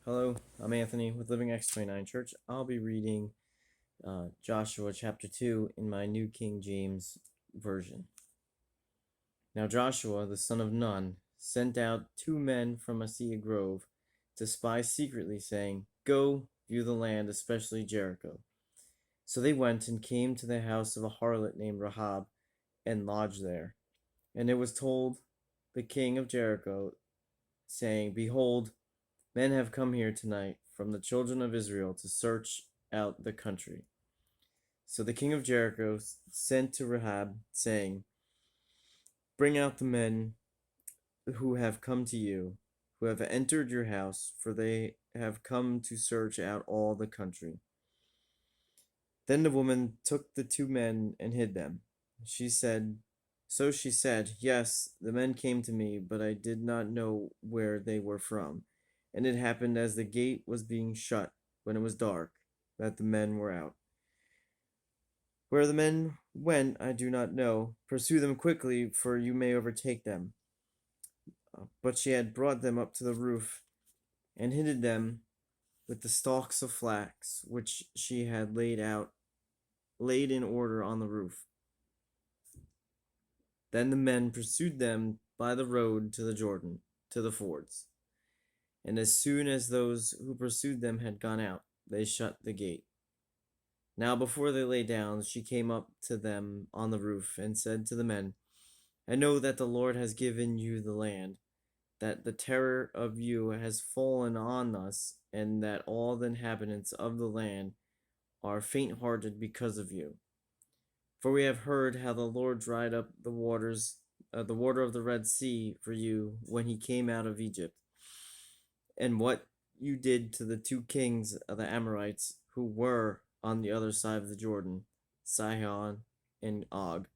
Hello, I'm Anthony with Living X29 Church. I'll be reading Joshua chapter 2 in my New King James Version. Now Joshua, the son of Nun, sent out 2 men from Messiah Grove to spy secretly, saying, "Go, view the land, especially Jericho." So they went and came to the house of a harlot named Rahab and lodged there. And it was told the king of Jericho, saying, "Behold, men have come here tonight from the children of Israel to search out the country." So the king of Jericho sent to Rahab, saying, "Bring out the men who have come to you, who have entered your house, for they have come to search out all the country." Then the woman took the 2 men and hid them. She said, "Yes, the men came to me, but I did not know where they were from. And it happened as the gate was being shut, when it was dark, that the men were out. Where the men went, I do not know. Pursue them quickly, for you may overtake them." But she had brought them up to the roof and hidden them with the stalks of flax, which she had laid in order on the roof. Then the men pursued them by the road to the Jordan, to the fords. And as soon as those who pursued them had gone out, they shut the gate. Now before they lay down, she came up to them on the roof and said to the men, "I know that the Lord has given you the land, that the terror of you has fallen on us, and that all the inhabitants of the land are faint-hearted because of you. For we have heard how the Lord dried up the water of the Red Sea for you when he came out of Egypt, and what you did to the 2 kings of the Amorites who were on the other side of the Jordan, Sihon and Og,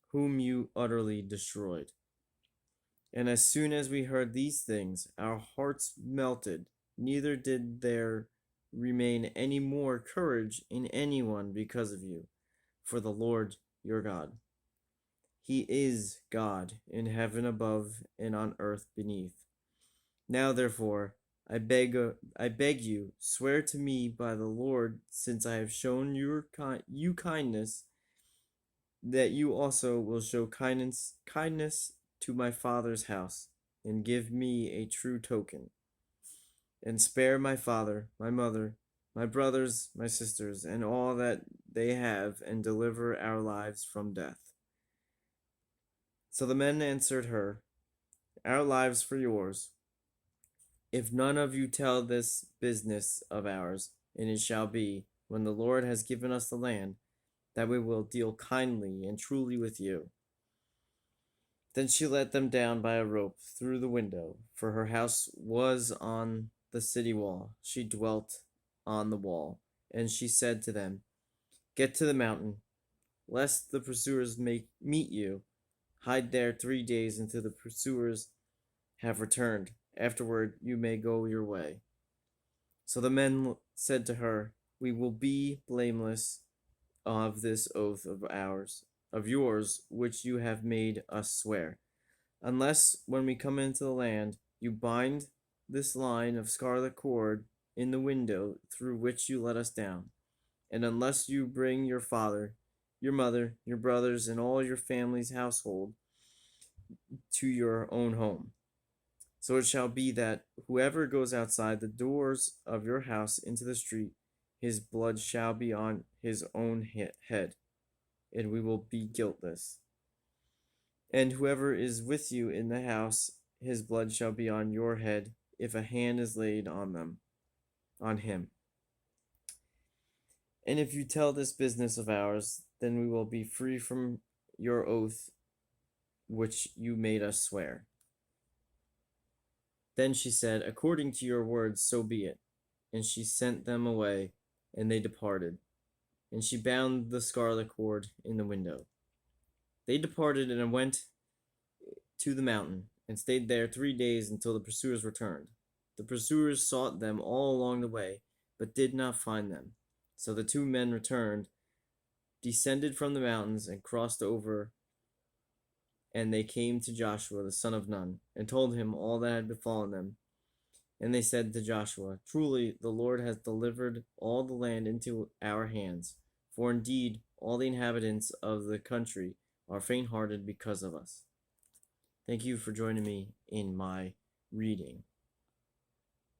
whom you utterly destroyed. And as soon as we heard these things, our hearts melted, neither did there remain any more courage in anyone because of you, for the Lord your God. He is God in heaven above and on earth beneath. Now therefore, I beg you, swear to me by the Lord, since I have shown you kindness, that you also will show kindness to my father's house, and give me a true token, and spare my father, my mother, my brothers, my sisters, and all that they have, and deliver our lives from death." So the men answered her, "Our lives for yours, if none of you tell this business of ours. And it shall be, when the Lord has given us the land, that we will deal kindly and truly with you." Then she let them down by a rope through the window, for her house was on the city wall. She dwelt on the wall. And she said to them, "Get to the mountain, lest the pursuers meet you. Hide there 3 days until the pursuers have returned. Afterward you may go your way." So the men said to her, "We will be blameless of this oath of yours, which you have made us swear, unless when we come into the land, you bind this line of scarlet cord in the window through which you let us down, and unless you bring your father, your mother, your brothers, and all your family's household to your own home. So it shall be that whoever goes outside the doors of your house into the street, his blood shall be on his own head, and we will be guiltless. And whoever is with you in the house, his blood shall be on your head, if a hand is laid on him. And if you tell this business of ours, then we will be free from your oath which you made us swear." Then she said, "According to your words, so be it." And she sent them away, and they departed. And she bound the scarlet cord in the window. They departed and went to the mountain, and stayed there 3 days until the pursuers returned. The pursuers sought them all along the way, but did not find them. So the 2 men returned, descended from the mountains, and crossed over, and they came to Joshua the son of Nun, and told him all that had befallen them. And they said to Joshua, "Truly, the Lord has delivered all the land into our hands, for indeed all the inhabitants of the country are faint-hearted because of us." Thank you for joining me in my reading.